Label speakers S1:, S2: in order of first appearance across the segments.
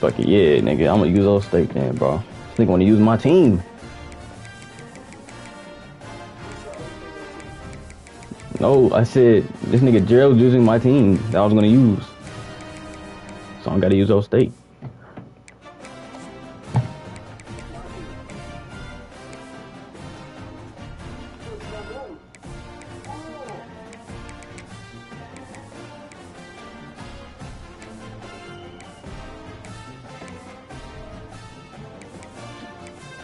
S1: Fuck it, yeah, nigga. I'm gonna use those state then, bro. This nigga wanna use my team. No, I said this nigga Gerald's using my team that I was gonna use. So I gotta use those state.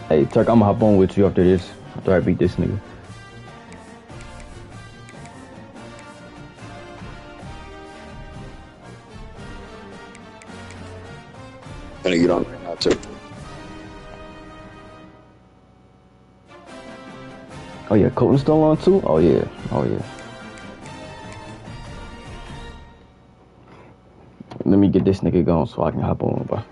S1: Hey, Turk, I'm gonna hop on with you after this. After I beat this nigga.
S2: I'm gonna get on right now, too.
S1: Oh yeah, Colton's still on too? Oh yeah. Oh yeah. Let me get this nigga going so I can hop on, bro.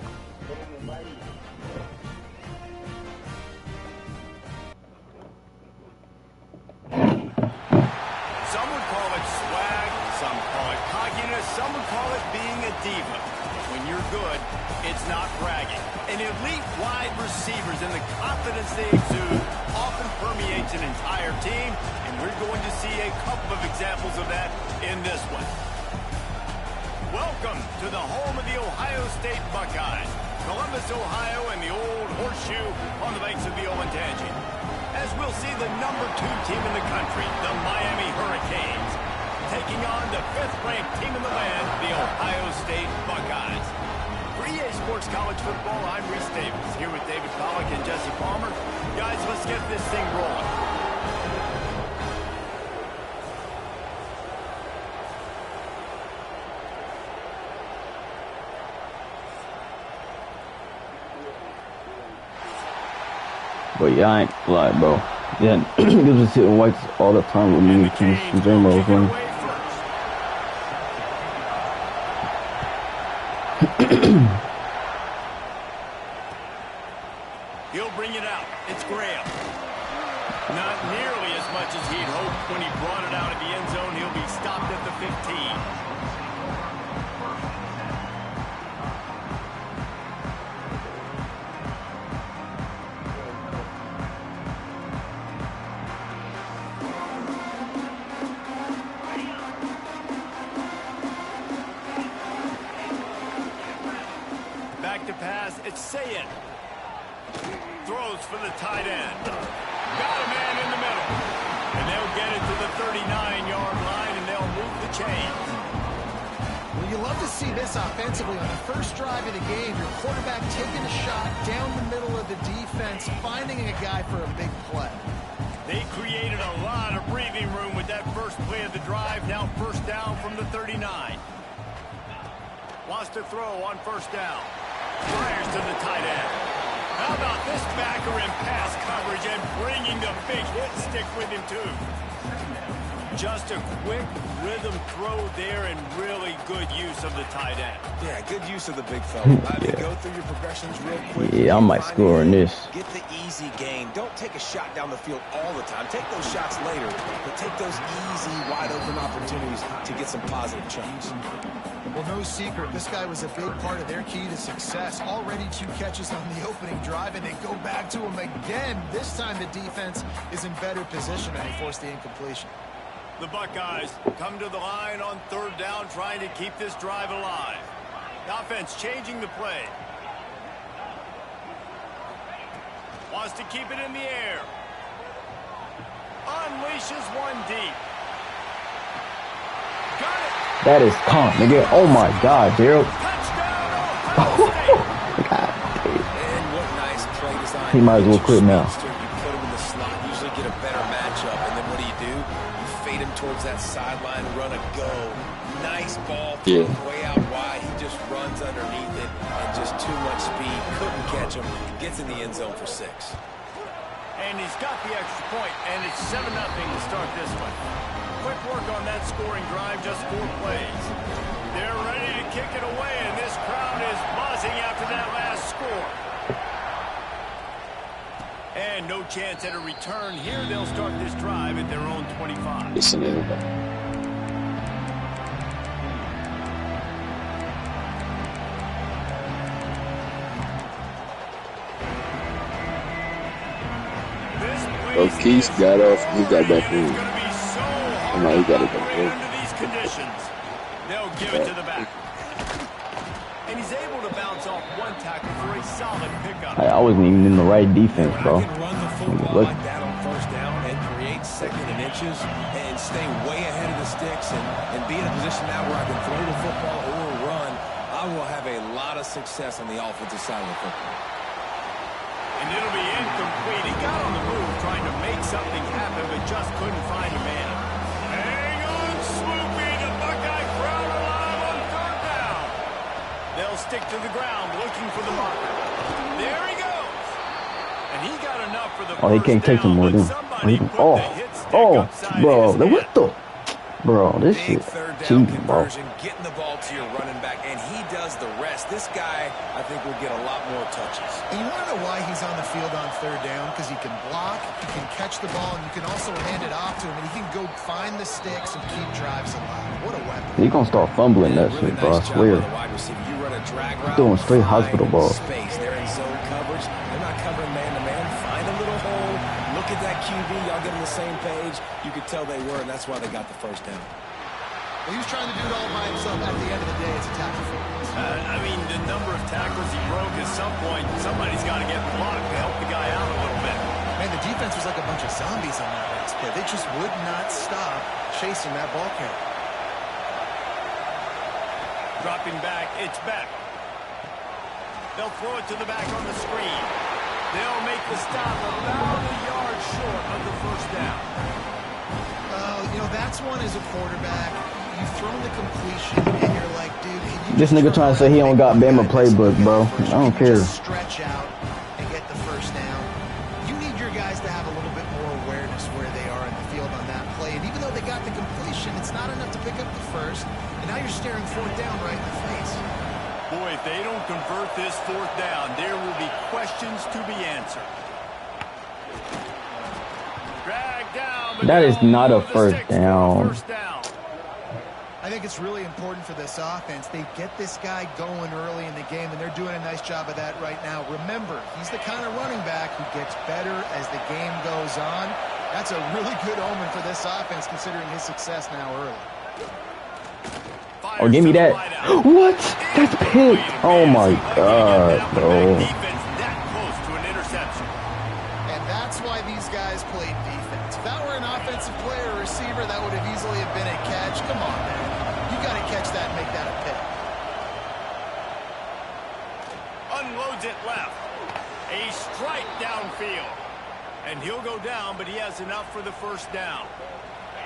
S1: But yeah, I ain't lying, bro. Yeah, niggas was hitting whites all the time with me and J-Mo's one.
S3: He'll bring it out. It's Graham. Not nearly as much as he'd hoped when he brought it out of the end zone. He'll be stopped at the 15. Back to pass. It's Sayed. Throws for the tight end. Got a man in the middle. And they'll get it to the 39-yard line, and they'll move the chains.
S4: Well, you love to see this offensively on the first drive of the game. Your quarterback taking a shot down the middle of the defense, finding a guy for a big play.
S3: They created a lot of breathing room with that first play of the drive. Now first down from the 39. Wants to throw on first down. Fires to the tight end. How about this backer in pass coverage and bringing the big hit stick with him, too? Just a quick rhythm throw there and really good use of the tight end.
S5: Yeah, good use of the big fella. Go through your progressions real quick.
S1: Yeah, I might score in this.
S5: Get the easy gain. Don't take a shot down the field all the time. Take those shots later, but take those easy, wide-open opportunities to get some positive chunks.
S4: Well, no secret, this guy was a big part of their key to success. Already 2 catches on the opening drive, and they go back to him again. This time the defense is in better position, and they force the incompletion.
S3: The Buckeyes come to the line on third down, trying to keep this drive alive. The offense changing the play. Wants to keep it in the air. Unleashes one deep. Got it.
S1: That is calm, nigga. Oh my God, Gerald.
S3: Touchdown, Ohio State.
S5: And what nice play design.
S1: He might as well quit now.
S5: You put him in the slot, usually get a better matchup, and then what do? You fade him towards that sideline, run a go. Nice ball,
S2: Yeah.
S5: way out wide. He just runs underneath it, and just too much speed. Couldn't catch him. Gets in the end zone for 6.
S3: And he's got the extra point, and it's 7-0 to start this one. Quick work on that scoring drive, just 4 plays. They're ready to kick it away, and this crowd is buzzing after that last score. And no chance at a return here. They'll start this drive at their own 25.
S2: Listen to everybody. Oh, Keith got off. He got back in. Oh, no, he got it back in.
S3: They'll give it to the back. And he's able to bounce off one tackle for a solid pickup.
S1: I wasn't even in the right defense, bro.
S5: I can run the football like that on first down and create 2nd and inches and stay way ahead of the sticks and be in a position now where I can throw the football or run. I will have a lot of success on the offensive side of the football.
S3: And it'll be incomplete. He got on the move trying to make something happen, but just couldn't find a man. Hang on, Swoopy. The Buckeye crowd alive on 3rd down. They'll stick to the ground looking for the marker. There he goes. And he got enough for the
S1: Oh, he can't take some more, dude. Oh, bro. What the? Bro, this
S5: Big
S1: shit
S5: 3rd down
S1: cheating, bro.
S5: conversion, getting the ball to your running back, and he does the rest. This guy, I think, will get a lot more touches.
S4: And you want to know why he's on the field on 3rd down? Because he can block, he can catch the ball, and you can also hand it off to him, and he can go find the sticks and keep drives alive. What a weapon.
S1: He gonna start fumbling that shit, bro. I swear.
S5: You run a drag route,
S1: Doing straight hospital ball.
S5: Space. They're in zone coverage. They're not covering man-to-man. Find a little hole. Look at that QB. Y'all get on the same page. You could tell they were, and that's why they got the 1st down.
S4: Well, he was trying to do it all by himself. At the end of the day, it's a tackle for him.
S3: I mean, the number of tackles he broke, at some point, somebody's got to get blocked to help the guy out a little bit.
S4: Man, the defense was like a bunch of zombies on that last play. They just would not stop chasing that ball carrier.
S3: Dropping back, it's back. They'll throw it to the back on the screen. They'll make the stop about a yard short of the 1st down.
S4: You know, that's one as a quarterback. You've thrown the completion, and you're like, dude, can you
S1: This nigga trying to say he don't got Bama playbook, bro. I don't care.
S4: just stretch out and get the 1st down. You need your guys to have a little bit more awareness where they are in the field on that play. And even though they got the completion, it's not enough to pick up the 1st. And now you're staring 4th down right in the face.
S3: Boy, if they don't convert this 4th down, there will be questions to be answered. Drag down,
S1: That is not a 1st down.
S4: I think it's really important for this offense. They get this guy going early in the game, and they're doing a nice job of that right now. Remember, he's the kind of running back who gets better as the game goes on. That's a really good omen for this offense, considering his success now early.
S1: Oh, give me that. What? That's picked. Oh, my God, bro.
S4: And that's why these guys played defense. If that were an offensive player or receiver, that would have easily have been a catch. Come on, man. You got to catch that and make that a pick.
S3: Unloads it left. A strike downfield. And he'll go down, but he has enough for the 1st down.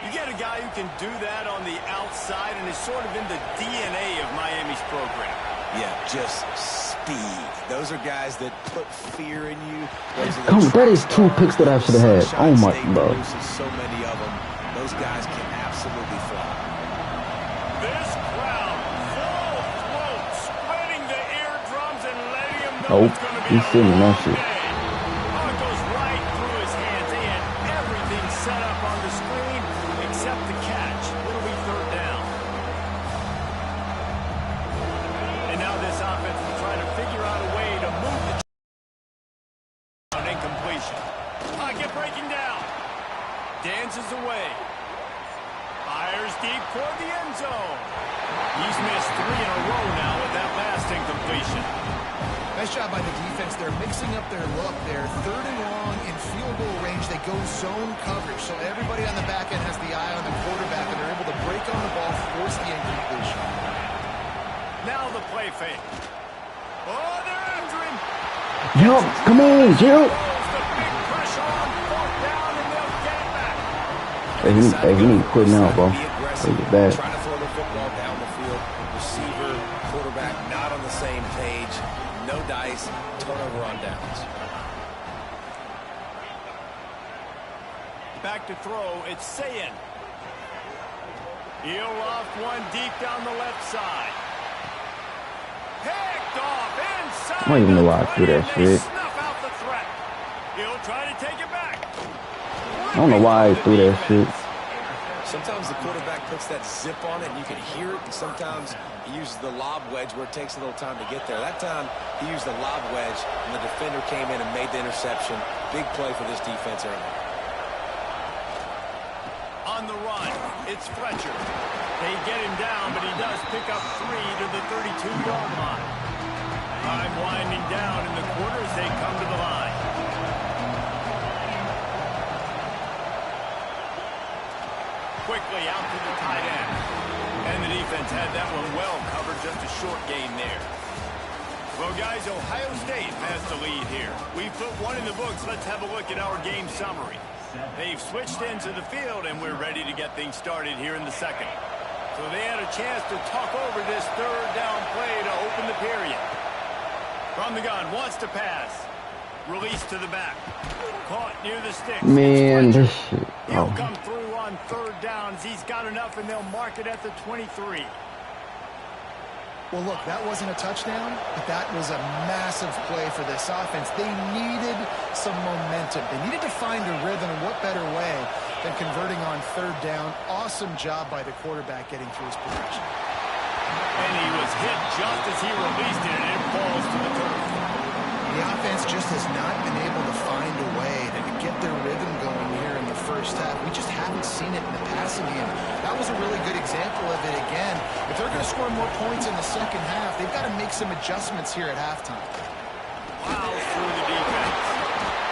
S3: You get a guy who can do that on the outside and is sort of in the DNA of Miami's program.
S5: Yeah, just speed. Those are guys that put fear in you.
S1: Come, that is 2 picks that I should have had. Oh, my, bro.
S5: So many of them. Those guys can absolutely fly.
S3: This crowd, full throat, splitting the eardrums and letting him know
S1: Nope,
S3: it's going to be
S1: he's sitting in that shit.
S3: Oh, it goes right through his hands. They had everything set up on the screen except the catch. It'll be 3rd down. And now this offense will try to figure out a way to move the on incompletion. Pocket breaking down. Dances away. Fires deep toward the end zone. He's missed 3 in a row now with that last incompletion.
S4: Nice job by the defense. They're mixing up their look. They're 3rd and long in field goal range. They go zone coverage. So everybody on the back end has the eye on the quarterback, and they're able to break on the ball, force the incompletion.
S3: Now the play fake. Oh, they're after him.
S1: Yo, come on, Gerald.
S3: The big pressure on 4th down, and they'll get it back.
S1: Hey, he need to quit now, bro. Take it back.
S5: Trying to throw the football down the field. Receiver, quarterback not on the same page. No dice. Turnover on downs.
S3: Back to throw. It's Sayin. He'll loft one deep down the left side. Picked off inside.
S1: I don't even know why I threw that shit.
S3: Snuff out the threat. He'll try to take it back.
S1: I don't know why I threw that shit.
S5: Sometimes the quarterback puts that zip on it, and you can hear it. And sometimes he uses the lob wedge where it takes a little time to get there. That time, he used the lob wedge, and the defender came in and made the interception. Big play for this defense early.
S3: On the run, it's Fletcher. They get him down, but he does pick up 3 to the 32-yard line. Time winding down in the quarter as they come to the line. Quickly out to the tight end. And the defense had that one well covered, just a short gain there. Well, guys, Ohio State has the lead here. We've put one in the books. Let's have a look at our game summary. They've switched into the field, and we're ready to get things started here in the second. So they had a chance to talk over this 3rd down play to open the period. From the gun, wants to pass. Release to the back. Caught near the sticks.
S1: Man, this shit.
S3: He'll come through on 3rd downs. He's got enough, and they'll mark it at the 23.
S4: Well, look, that wasn't a touchdown, but that was a massive play for this offense. They needed some momentum. They needed to find a rhythm, and what better way than converting on 3rd down. Awesome job by the quarterback getting through his progression.
S3: And he was hit just as he released it, and it falls to the turf.
S4: The offense just has not been able to find a way to get their rhythm going here in the first half. We just haven't seen it in the passing game. That was a really good example of it again. If they're going to score more points in the second half, they've got to make some adjustments here at halftime.
S3: Plows through the defense.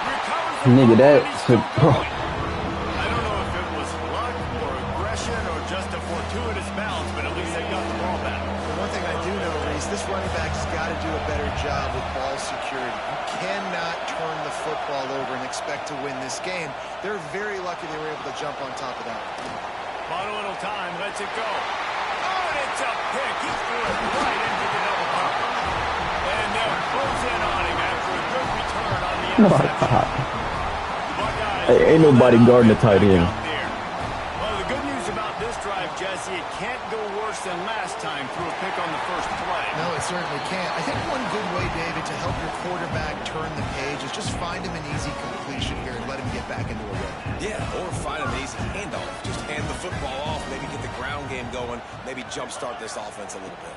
S3: Recovers the
S1: Nigga,
S3: ball,
S1: that
S3: and he's still
S1: shit, bro.
S3: going. I don't know if it was luck or aggression or just a fortuitous bounce, but at least they got the ball back.
S4: One thing I do know, Reese, this running back has got to do a better job with ball security. You cannot turn the football over and expect to win this game. They're very lucky they were able to jump on top of that.
S3: Bought a little time, lets it go. Oh, and it's a pick. He threw it right into the double cover. And they'll close in on him after a good return on the interception.
S1: Hey, ain't nobody guarding the tight end.
S3: Well, the good news about this drive, Jesse, it can't go worse than last time through a pick on the first play.
S4: No, it certainly can't. I think one good way, David, to help your quarterback turn the page is just find him an easy completion here and let him get back into a rhythm.
S5: Yeah, or find an easy handoff. Just hand the football off, maybe get the ground game going, maybe jumpstart this offense a little bit.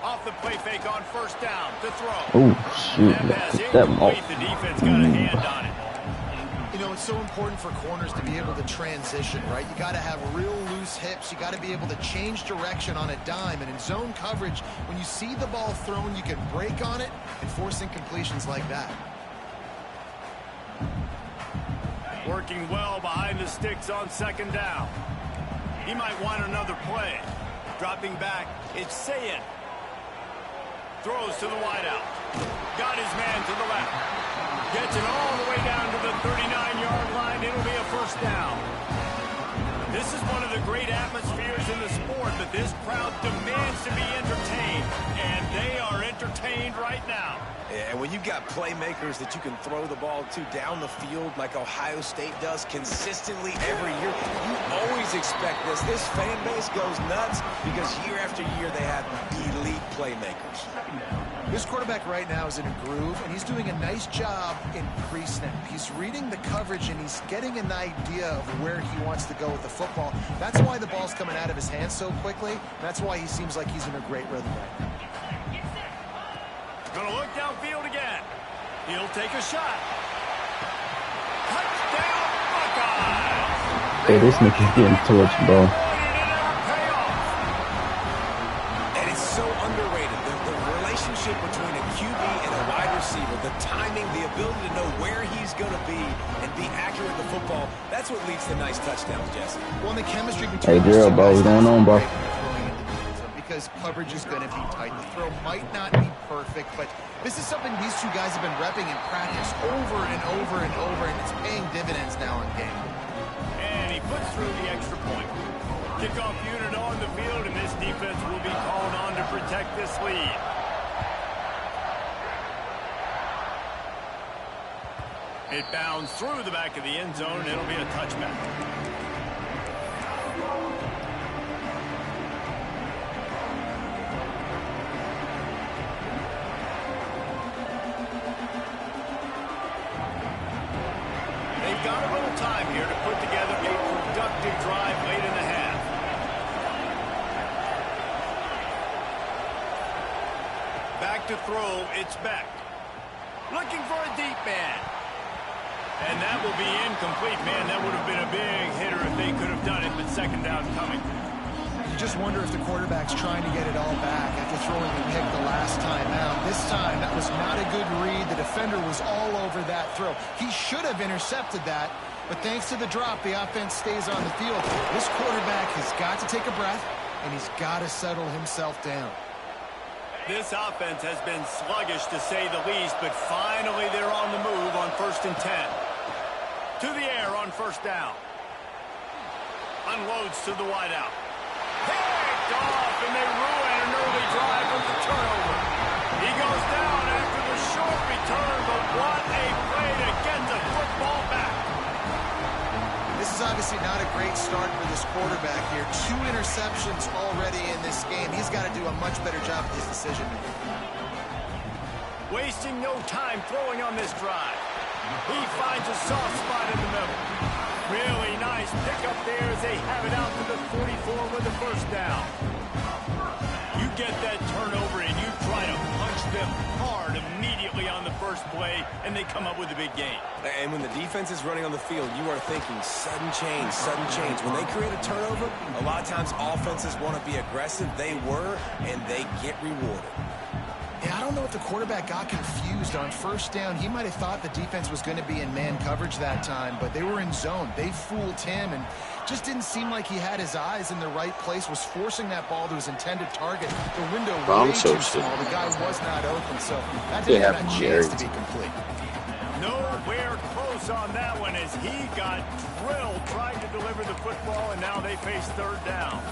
S3: Off the play fake on 1st down to throw.
S1: Oh, shoot. That ball.
S3: The defense got a hand on it.
S4: You know, it's so important for corners to be able to transition, right? You got to have real loose hips. You got to be able to change direction on a dime. And in zone coverage, when you see the ball thrown, you can break on it and force incompletions like that.
S3: Working well behind the sticks on 2nd down. He might want another play. Dropping back, it's Sayin. Throws to the wideout. Got his man to the left. Gets it all the way down to the 39-yard line. It'll be a 1st down. This is one of the great atmospheres in the sport, but this crowd demands to be entertained, and they are entertained right now.
S5: And when you've got playmakers that you can throw the ball to down the field like Ohio State does consistently every year, you always expect this. This fan base goes nuts because year after year they have elite playmakers.
S4: This quarterback right now is in a groove, and he's doing a nice job in pre-snap. He's reading the coverage, and he's getting an idea of where he wants to go with the football. That's why the ball's coming out of his hands so quickly. That's why he seems like he's in a great rhythm right now.
S3: Gonna look downfield again. He'll take a shot. Touchdown, Buckeyes!
S1: Hey, this nigga's getting torched, bro.
S5: And it's so underrated. The relationship between a QB ability to know where he's going to be and be accurate with the football, that's what leads to nice touchdowns, Jesse.
S4: Well, the chemistry
S1: Hey,
S4: between
S1: Gerald, bro, what's going on, bro?
S4: because coverage is going to be tight. The throw might not be perfect, but this is something these two guys have been repping in practice over and over and over, and it's paying dividends now in game.
S3: And he puts through the extra point. Kickoff unit on the field, and this defense will be called on to protect this lead. It bounds through the back of the end zone, and it'll be a touchback. They've got a little time here to put together a productive drive late in the half. Back to throw, it's Beck. Looking for a deep man. And that will be incomplete. Man, that would have been a big hitter if they could have done it, but second down coming.
S4: You just wonder if the quarterback's trying to get it all back after throwing the pick the last time out. This time, that was not a good read. The defender was all over that throw. He should have intercepted that, but thanks to the drop, the offense stays on the field. This quarterback has got to take a breath, and he's got to settle himself down.
S3: This offense has been sluggish, to say the least, but finally they're on the move on 1st and 10. To the air on 1st down. Unloads to the wideout. Picked off, and they ruin an early drive with the turnover. He goes down after the short return, but what a play to get the football back.
S4: This is obviously not a great start for this quarterback here. 2 interceptions already in this game. He's got to do a much better job with his decision-making.
S3: Wasting no time throwing on this drive. He finds a soft spot in the middle. Really nice pickup there as they have it out to the 44 with the 1st down. You get that turnover and you try to punch them hard immediately on the first play, and they come up with a big gain.
S5: And when the defense is running on the field, you are thinking sudden change, sudden change. When they create a turnover, a lot of times offenses want to be aggressive. They were, and they get rewarded.
S4: Yeah, I don't know if the quarterback got confused on 1st down. He might have thought the defense was going to be in man coverage that time, but they were in zone. They fooled him and just didn't seem like he had his eyes in the right place, was forcing that ball to his intended target. The window way too small. The guy was not open, so that didn't have a chance to be complete.
S3: Nowhere close on that one as he got drilled trying to deliver the football, and now they face 3rd down.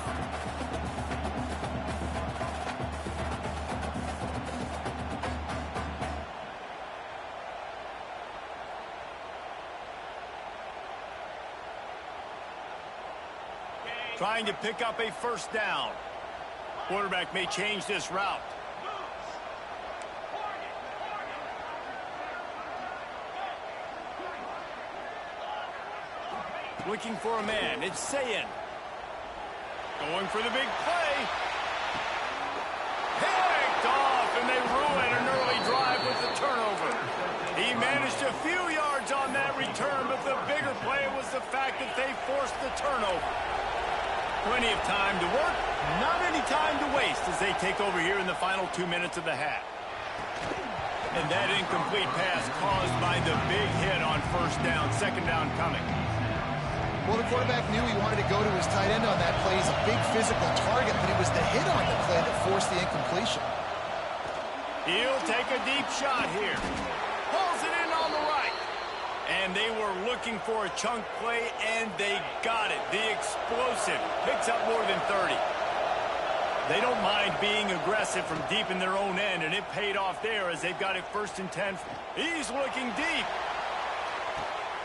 S3: Trying to pick up a 1st down. Quarterback may change this route. Looking for a man. It's Sayin. Going for the big play. Picked off, and they ruin an early drive with the turnover. He managed a few yards on that return, but the bigger play was the fact that they forced the turnover. Plenty of time to work, not any time to waste as they take over here in the final 2 minutes of the half. And that incomplete pass caused by the big hit on 1st down, 2nd down coming.
S4: Well, the quarterback knew he wanted to go to his tight end on that play. He's a big physical target, but it was the hit on the play that forced the incompletion.
S3: He'll take a deep shot here. Pulls it in on the right. And they were looking for a chunk play, and they got it. The explosive picks up more than 30. They don't mind being aggressive from deep in their own end, and it paid off there as they've got it 1st and 10. He's looking deep.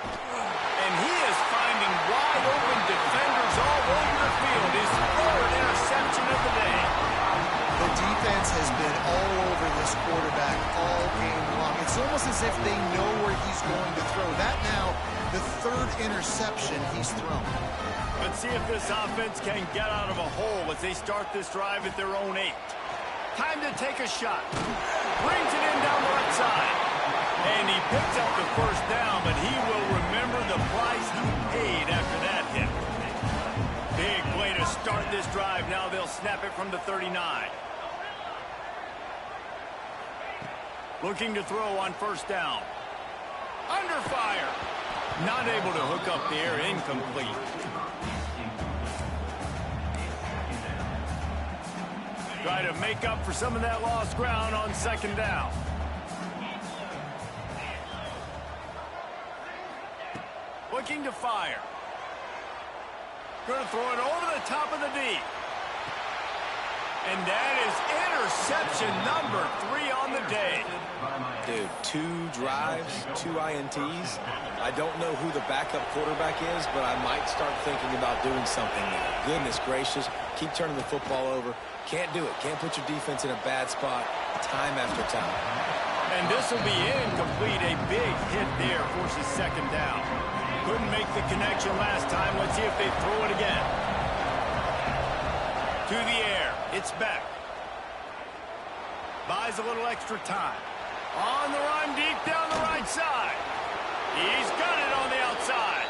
S3: And he is finding wide open defenders all over the field. His 3rd interception of the day.
S4: The defense has been all over this quarterback all game long. It's almost as if they know where he's going to throw. That now, the 3rd interception he's thrown.
S3: Let's see if this offense can get out of a hole as they start this drive at their own 8. Time to take a shot. Brings it in down the right side. And he picks up the 1st down, but he will remember the price he paid after that hit. Big play to start this drive. Now they'll snap it from the 39. Looking to throw on 1st down. Under fire. Not able to hook up there. Incomplete. Try to make up for some of that lost ground on second down. Looking to fire. Going to throw it over the top of the D. And that is interception number 3 on the day.
S5: Dude, 2 drives, 2 INTs. I don't know who the backup quarterback is, but I might start thinking about doing something there. Goodness gracious, keep turning the football over. Can't do it. Can't put your defense in a bad spot time after time.
S3: And this will be incomplete. A big hit there forces second down. Couldn't make the connection last time. Let's see if they throw it again. To the air. It's Beck. Buys a little extra time. On the run, deep down the right side. He's got it on the outside.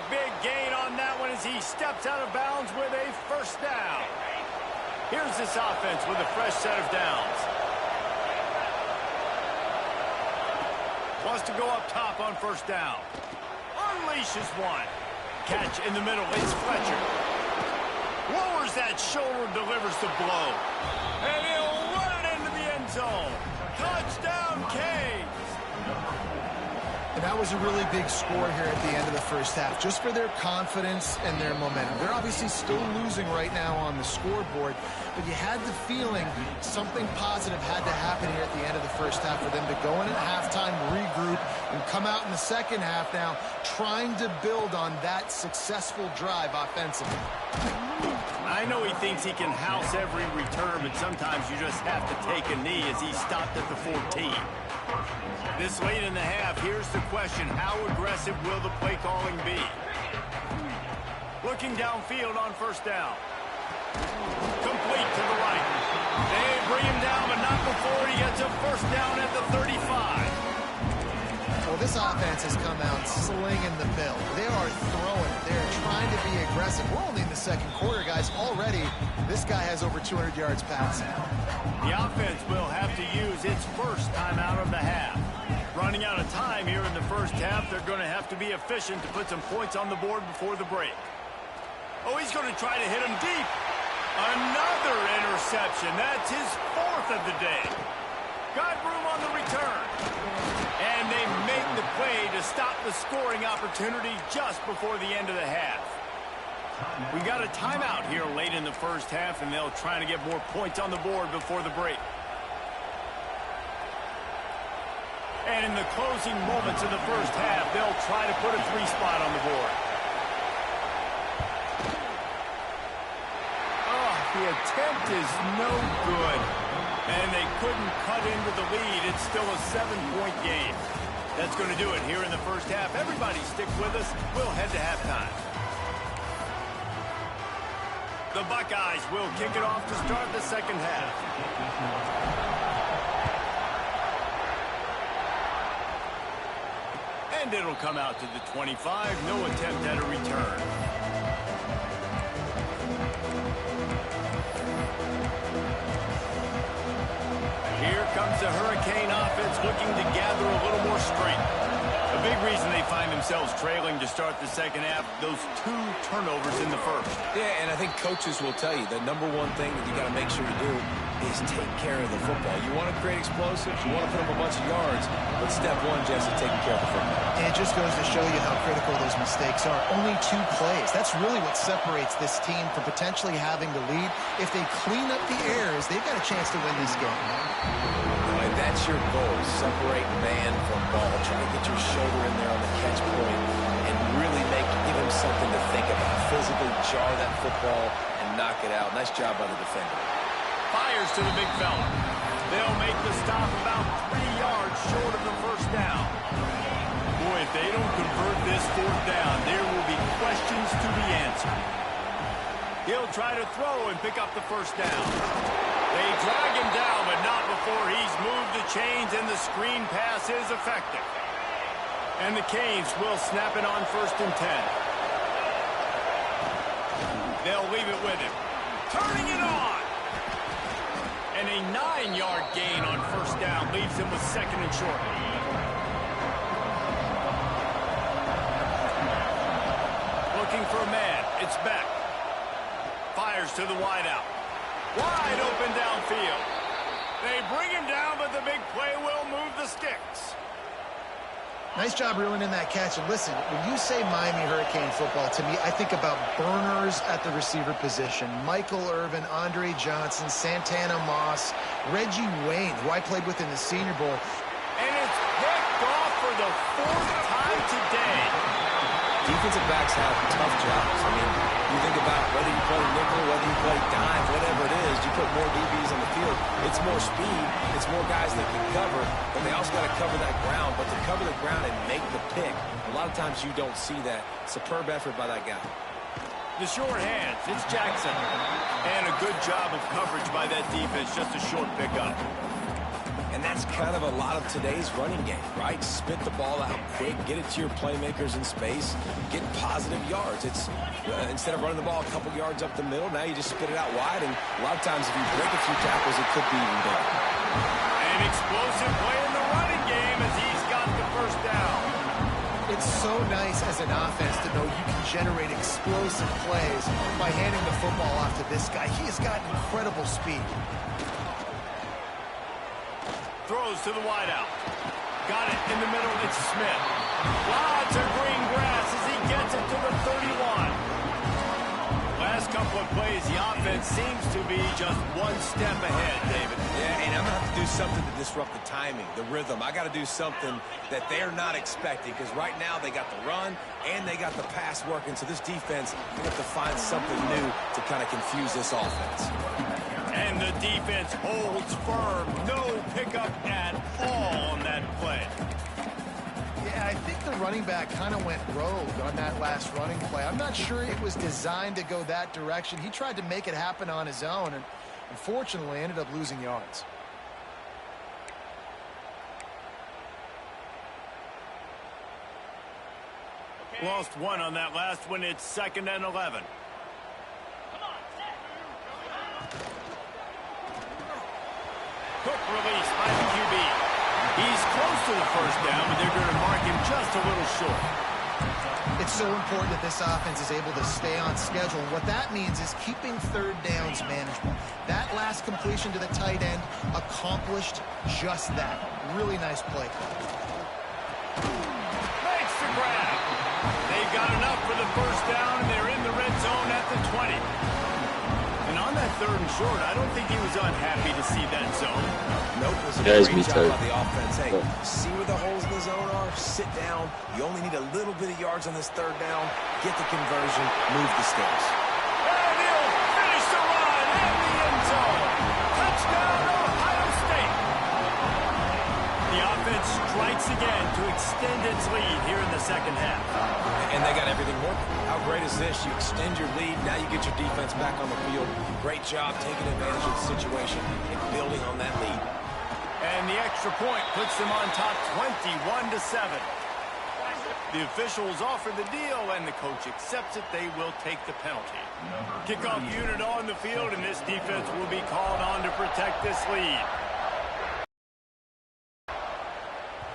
S3: Big gain on that one as he steps out of bounds with a first down. Here's this offense with a fresh set of downs. Wants to go up top on first down. Unleashes one. Catch in the middle. It's Fletcher. Lowers that shoulder, delivers the blow. And he'll run it into the end zone. Touchdown, Canes.
S4: And that was a really big score here at the end of the first half, just for their confidence and their momentum. They're obviously still losing right now on the scoreboard, but you had the feeling something positive had to happen here at the end of the first half for them to go in at halftime, regroup, and come out in the second half now trying to build on that successful drive offensively.
S3: I know he thinks he can house every return, but sometimes you just have to take a knee as he stopped at the 14. This late in the half, here's the question: how aggressive will the play calling be? Looking downfield on first down. Complete to the right. They bring him down, but not before he gets a first down at the 35.
S4: Well, this offense has come out slinging the bill. They are throwing it. They're trying to be aggressive. We're only in the second quarter, guys. Already, this guy has over 200 yards passing.
S3: The offense will have to use its first timeout of the half. Running out of time here in the first half, they're going to have to be efficient to put some points on the board before the break. Oh, he's going to try to hit him deep. Another interception. That's his 4th of the day. Got room on the return. And they make the play to stop the scoring opportunity just before the end of the half. We got a timeout here late in the first half, and they'll try to get more points on the board before the break. And in the closing moments of the first half, they'll try to put a 3 spot on the board. Oh, the attempt is no good. And they couldn't cut into the lead. It's still a 7-point game. That's going to do it here in the first half. Everybody stick with us. We'll head to halftime. The Buckeyes will kick it off to start the second half. And it'll come out to the 25. No attempt at a return. Here comes the Hurricane offense looking to gather a little more strength. A big reason they find themselves trailing to start the second half, those 2 turnovers in the first.
S5: Yeah, and I think coaches will tell you the number one thing that you got to make sure you do is take care of the football. You want to create explosives, you want to put up a bunch of yards, but step 1, Jesse, taking care of the football.
S4: And it just goes to show you how critical those mistakes are. Only 2 plays. That's really what separates this team from potentially having the lead. If they clean up the errors, they've got a chance to win this game.
S5: And that's your goal. Separate man from ball. Try to get your shoulder in there on the catch point and really give him something to think about. Physically jar that football and knock it out. Nice job by the defender.
S3: Fires to the big fella. They'll make the stop about 3 yards short of the first down. Boy, if they don't convert this 4th down, there will be questions to be answered. He'll try to throw and pick up the first down. They drag him down, but not before he's moved the chains, and the screen pass is effective. And the Canes will snap it on 1st and 10. They'll leave it with him. Turning it on. And a 9-yard gain on first down leaves him with 2nd and short. It's Beck. Fires to the wideout. Wide open downfield. They bring him down, but the big play will move the sticks.
S4: Nice job reeling in that catch. And listen, when you say Miami Hurricane football, to me, I think about burners at the receiver position. Michael Irvin, Andre Johnson, Santana Moss, Reggie Wayne, who I played with in the Senior Bowl.
S3: And it's picked off for the 4th time today.
S5: Defensive backs have tough jobs. I mean, you think about whether you play nickel, whether you play dime, whatever it is, you put more DBs on the field. It's more speed. It's more guys that can cover, but they also got to cover that ground. But to cover the ground and make the pick, a lot of times you don't see that. Superb effort by that guy.
S3: The short hands, it's Jackson. And a good job of coverage by that defense, just a short pickup.
S5: And that's kind of a lot of today's running game, right? Spit the ball out quick, get it to your playmakers in space, get positive yards. It's instead of running the ball a couple yards up the middle, now you just spit it out wide, and a lot of times if you break a few tackles, it could be even bigger.
S3: An explosive play in the running game as he's got the first down.
S4: It's so nice as an offense to know you can generate explosive plays by handing the football off to this guy. He has got incredible speed.
S3: Throws to the wideout. Got it in the middle. It's Smith. Lots of green grass as he gets it to the 31. Last couple of plays, the offense seems to be just one step ahead, David.
S5: Yeah, and I'm going to have to do something to disrupt the timing, the rhythm. I got to do something that they're not expecting, because right now they got the run and they got the pass working. So this defense, they have to find something new to kind of confuse this offense.
S3: And the defense holds firm. No pickup at all on that play.
S4: Yeah, I think the running back kind of went rogue on that last running play. I'm not sure it was designed to go that direction. He tried to make it happen on his own and unfortunately ended up losing yards.
S3: Lost one on that last one. It's 2nd and 11. Quick release by the QB. He's close to the first down, but they're going to mark him just a little short.
S4: It's so important that this offense is able to stay on schedule. And what that means is keeping third downs manageable. That last completion to the tight end accomplished just that. Really nice play.
S3: Makes the grab. They've got enough for the first down, and they're in the red zone at the 20. And on that 3rd and short, I don't think he was unhappy to see that zone.
S5: Nope, it was a great job by the offense. Hey, see where the holes in the zone are? Sit down. You only need a little bit of yards on this 3rd down. Get the conversion. Move the sticks.
S3: And he'll finish the run in the end zone. Touchdown, Ohio State. The offense strikes again to extend its lead here in the 2nd half.
S5: And they got everything working. How great is this? You extend your lead. Now you get your defense back on the field. Great job taking advantage of the situation and building on that lead.
S3: And the extra point puts them on top 21-7. The officials offer the deal, and the coach accepts it. They will take the penalty. Kickoff unit on the field, and this defense will be called on to protect this lead.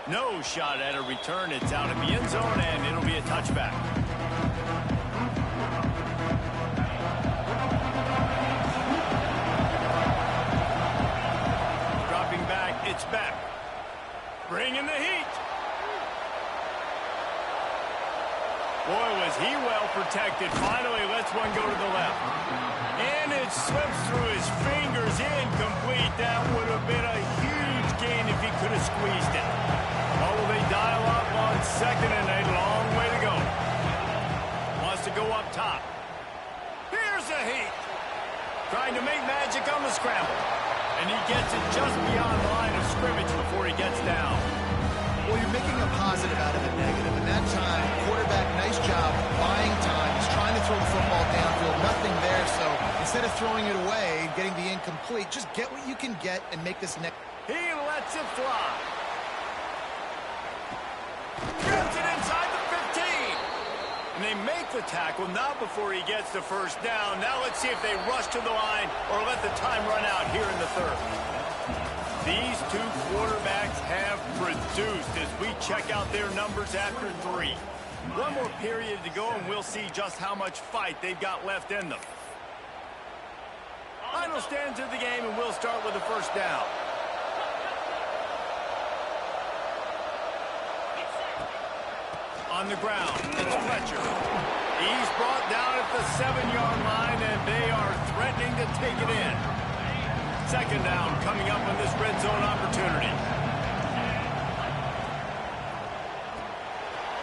S3: No shot at a return. It's out of the end zone, and it'll be a touchback. Dropping back, it's back. Bringing the heat. Boy, was he well protected. Finally lets one go to the left. And it slips through his fingers. Incomplete. That would have been a huge gain if he could have squeezed it. Oh, will they dial up on 2nd and a long way to go. Wants to go up top. Here's a heat. Trying to make magic on the scramble. And he gets it just beyond the line of scrimmage before he gets down.
S4: Well, you're making a positive out of a negative. And that time, quarterback, nice job buying time. He's trying to throw the football downfield. Nothing there. So instead of throwing it away, getting the incomplete, just get what you can get and make this next.
S3: He lets it fly. Gets it inside the 15. And they make the tackle, not before he gets the first down. Now let's see if they rush to the line or let the time run out here in the 3rd. These two quarterbacks have produced as we check out their numbers after 3. One more period to go, and we'll see just how much fight they've got left in them. Final stands of the game, and we'll start with the first down. On the ground, it's Fletcher. He's brought down at the 7-yard line, and they are threatening to take it in. Second down coming up on this red zone opportunity.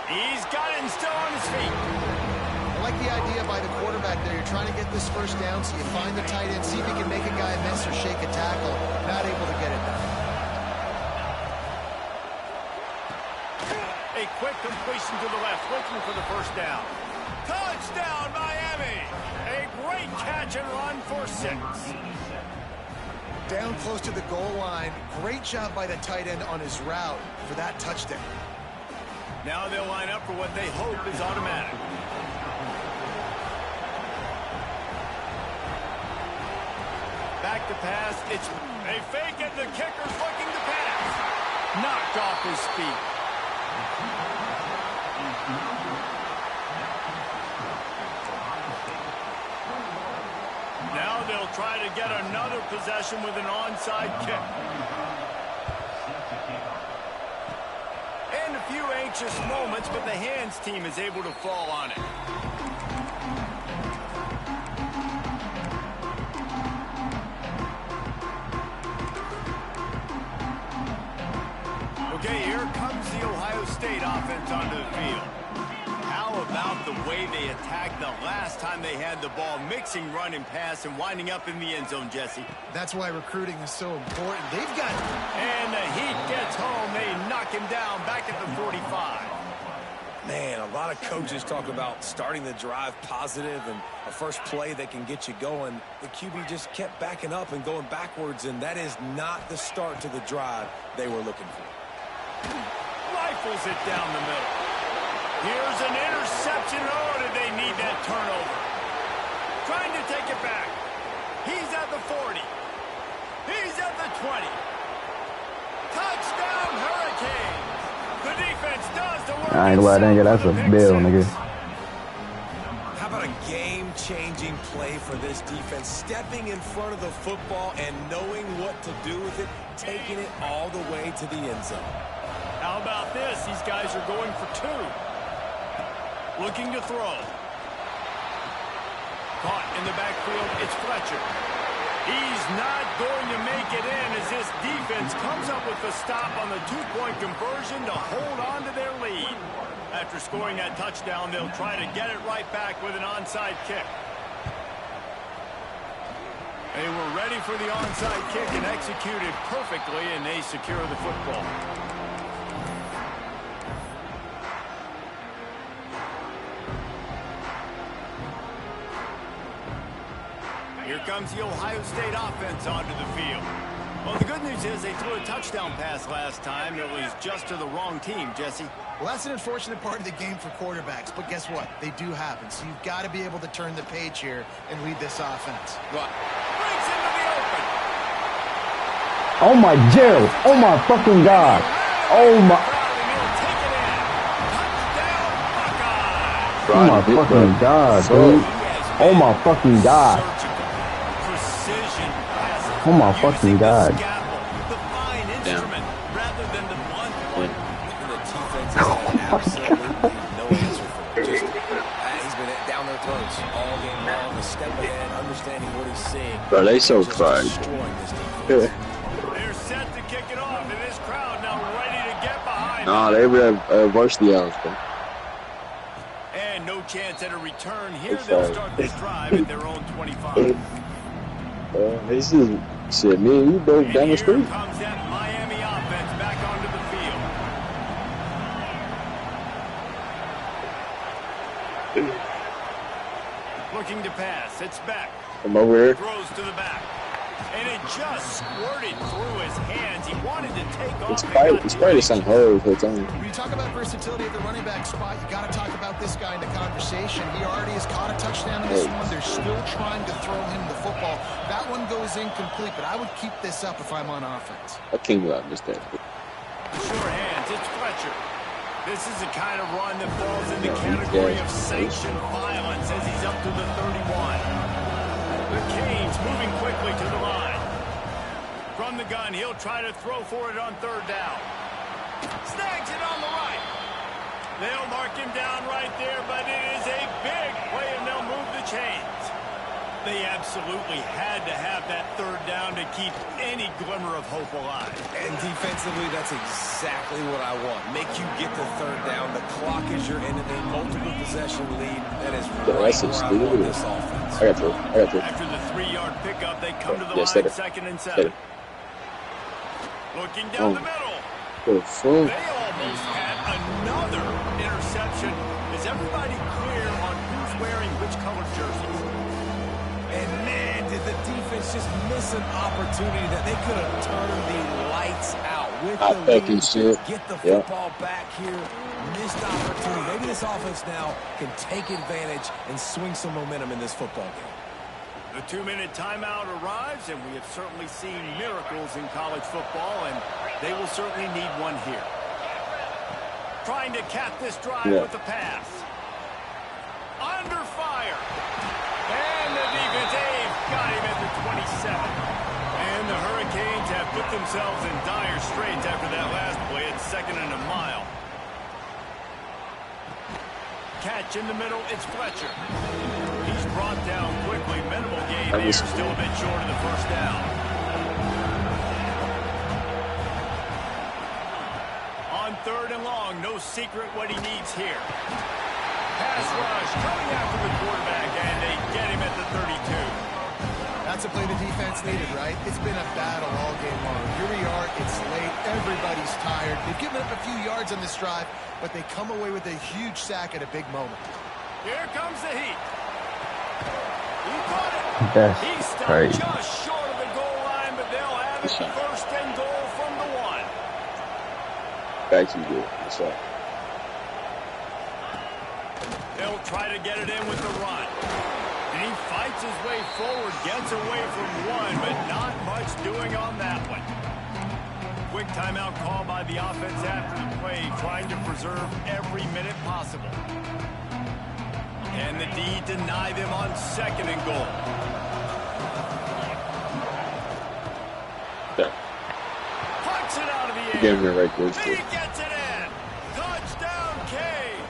S3: He's got it and still on his feet.
S4: I like the idea by the quarterback there. You're trying to get this first down, so you find the tight end, see if he can make a guy miss or shake a tackle. Not able to get it done.
S3: A quick completion to the left, looking for the first down. Touchdown, Miami! A great catch and run for 6.
S4: Down close to the goal line. Great job by the tight end on his route for that touchdown.
S3: Now they'll line up for what they hope is automatic. Back to pass. It's a fake, and the kicker's looking to pass. Knocked off his feet. Now they'll try to get another possession with an onside kick. And a few anxious moments, but the hands team is able to fall on it. Okay, here comes the Ohio State offense onto the field. How about the way they attacked the last time they had the ball, mixing run and pass and winding up in the end zone, Jesse?
S4: That's why recruiting is so important. They've got...
S3: And the heat gets home. They knock him down back at the 45.
S5: Man, a lot of coaches talk about starting the drive positive and a first play that can get you going. The QB just kept backing up and going backwards, and that is not the start to the drive they were looking for.
S3: Rifles it down the middle. Here's an interception. Oh, did they need that turnover? Trying to take it back. He's at the 40. He's at the 20. Touchdown, Hurricanes. The defense does the work.
S1: I ain't glad I didn't get that's a bill, nigga.
S5: How about a game-changing play for this defense? Stepping in front of the football and knowing what to do with it, taking it all the way to the end zone.
S3: How about this? These guys are going for 2. Looking to throw. Caught in the backfield, it's Fletcher. He's not going to make it in as this defense comes up with the stop on the 2-point conversion to hold on to their lead. After scoring that touchdown, they'll try to get it right back with an onside kick. They were ready for the onside kick and executed perfectly, and they secure the football. Here comes the Ohio State offense onto the field. Well, the good news is they threw a touchdown pass last time. It was just to the wrong team, Jesse.
S4: Well, that's an unfortunate part of the game for quarterbacks, but guess what? They do happen, so you've got to be able to turn the page here and lead this offense.
S3: Well, breaks into the open.
S1: Oh my Gerald! Oh my fucking God! Oh my! Oh my fucking God, dude! Oh my fucking God! Oh my fucking God!
S5: Damn. Rather than the blunt one. The defense has absolutely no answer for it. Just, he's been down their throats all game long. A step ahead, understanding what he's seeing.
S2: Bro, they so fried.
S3: They're set to kick it off, and this crowd now ready to get behind.
S2: Nah, they have varsity hours, bro.
S3: And no chance at a return here. They'll start this drive at their own 25.
S2: This is shit. Me and you both down the street.
S3: Here comes that Miami offense back onto the field. Looking to pass. It's back.
S2: I'm over here.
S3: Throws to the back. And it just squirted through his hands. He wanted to take off.
S2: It's probably some hoes for time.
S4: When you talk about versatility at the running back spot, you got to talk about this guy in the conversation. He already has caught a touchdown in this one. They're still trying to throw him the football. That one goes incomplete, but I would keep this up if I'm on offense.
S2: I can't go out this day.
S3: Sure hands. It's Fletcher. This is the kind of run that falls in the category of sanctioned violence as he's up to the 31. The Canes moving quickly to the line. From the gun, he'll try to throw for it on third down. Snags it on the right. They'll mark him down right there, but it is a big play, and they'll move the chains. They absolutely had to have that third down to keep any glimmer of hope alive.
S5: And defensively, that's exactly what I want. Make you get the third down. The clock is your enemy. Multiple possession lead. That is right where I want this offense.
S2: I got you.
S3: After the 3-yard pickup, they come to the line, 2nd and 7. Looking down the middle. They almost had another interception. Is everybody clear on who's wearing which color jerseys?
S5: And man, did the defense just miss an opportunity that they could have turned the lights out with the lead. Get the football back here. Missed opportunity. Maybe this offense now can take advantage and swing some momentum in this football game.
S3: The 2-minute timeout arrives, and we have certainly seen miracles in college football, and they will certainly need one here. Trying to cap this drive with the pass. Under fire. And the defense got him at the 27. And the Hurricanes have put themselves in dire straits after that last play at 2nd and a mile. Catch in the middle, it's Fletcher. He's brought down quickly. Minimal gain there, still a bit short of the first down. On 3rd and long, no secret what he needs here. Pass rush coming after the quarterback, and they get him at the 32.
S4: That's a play the defense needed, right? It's been a battle all game long. Here we are, it's late, everybody's tired. They've given up a few yards on this drive, but they come away with a huge sack at a big moment.
S3: Here comes the heat. He caught it.
S1: That's
S3: He stopped
S1: crazy.
S3: just short of the goal line, but they'll have it 1st and goal from the 1.
S2: Back to you. What's up?
S3: They'll try to get it in with the run. And he fights his way forward, gets away from one, but not much doing on that one. Quick timeout call by the offense after the play, trying to preserve every minute possible. And the D deny them on 2nd and goal.
S2: Yeah.
S3: Punch it out of the air.
S2: Give me right there.
S3: He gets it in. Touchdown, Canes.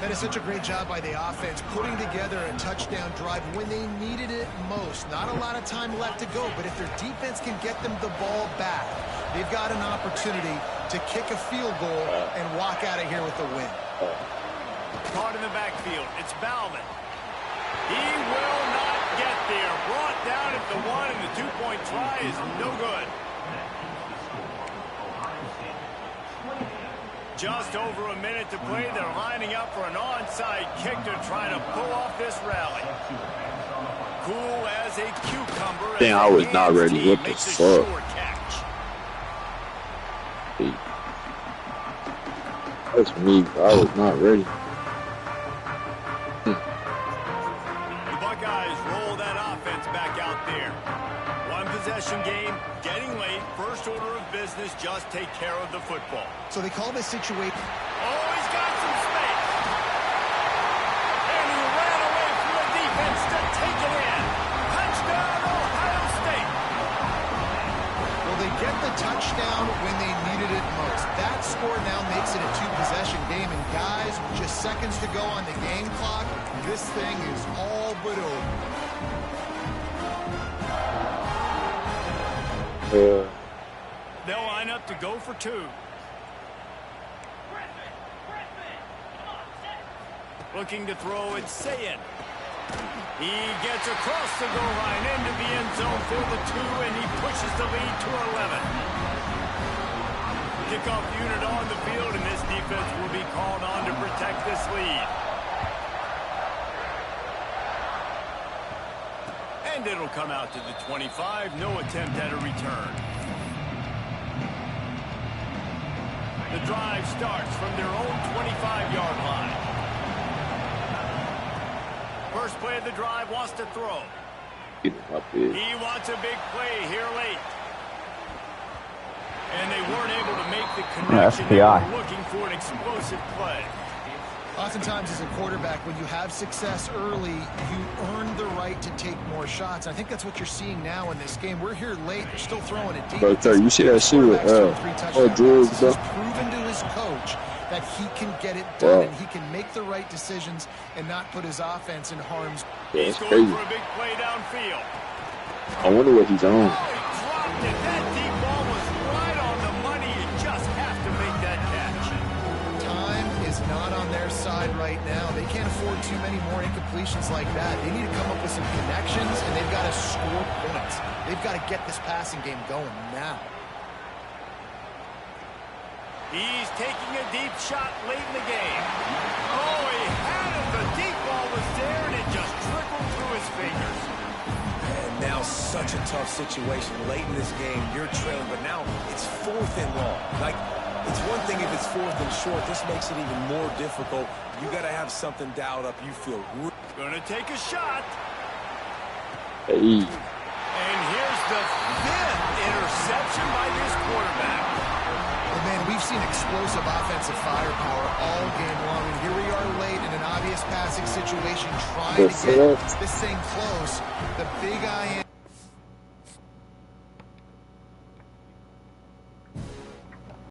S4: That is such a great job by the offense, putting together a touchdown drive when they needed it most. Not a lot of time left to go, but if their defense can get them the ball back, they've got an opportunity to kick a field goal and walk out of here with the win.
S3: Caught in the backfield. It's Bauman. He will not get there. Brought down at the 1, and the 2-point try is no good. Just over a minute to play. They're lining up for an onside kick to try to pull off this rally. Cool as a cucumber.
S2: Dang, I was not ready. What the fuck? That's me. I was not ready.
S3: The Buckeyes roll that offense back out there. 1 possession game, getting late. First order of business, just take care of the football.
S4: So they call this situation.
S3: Oh, he's got some space. And he ran away from the defense to take it in. Touchdown, Ohio State.
S4: Well, they get the touchdown when they needed it most. That score now makes it a 2-possession game. And guys, with just seconds to go on the game clock, this thing is all but over.
S3: They'll line up to go for 2. Looking to throw, it's Sayin. He gets across the goal line into the end zone for the 2, and he pushes the lead to 11. Kickoff unit on the field, and this defense will be called on to protect this lead. And it'll come out to the 25. No attempt at a return. The drive starts from their own 25-yard line. First play of the drive, wants to throw. He wants a big play here late. And they weren't able to make the
S1: That's
S3: connection. They were
S1: PI.
S3: looking for an explosive play.
S4: Oftentimes, as a quarterback, when you have success early, you earn the right to take more shots. I think that's what you're seeing now in this game. We're here late. They're still throwing it deep.
S2: But you see that shit with Drew,
S4: He's proven to his coach that he can get it done and he can make the right decisions and not put his offense in harm's way.
S2: Yeah,
S3: He's
S2: it's
S3: going
S2: crazy.
S3: for a big play downfield.
S2: I wonder what he's on.
S3: Oh, he dropped it. That deep ball was right on the money. You just have to make that catch.
S4: Time is not on their side right now. They can't afford too many more incompletions like that. They need to come up with some connections, and they've got to score points. They've got to get this passing game going now.
S3: He's taking a deep shot late in the game. Oh, he had it. The deep ball was there, and it just trickled through his fingers.
S5: And now such a tough situation. Late in this game, you're trailing, but now it's 4th and long. Like, it's one thing if it's 4th and short. This makes it even more difficult. You got to have something dialed up. You feel
S3: Going to take a shot.
S2: Hey.
S3: And here's the 5th interception by this quarterback.
S4: And man, we've seen explosive offensive firepower all game long, and here we are late in an obvious passing situation trying to get this thing close. The big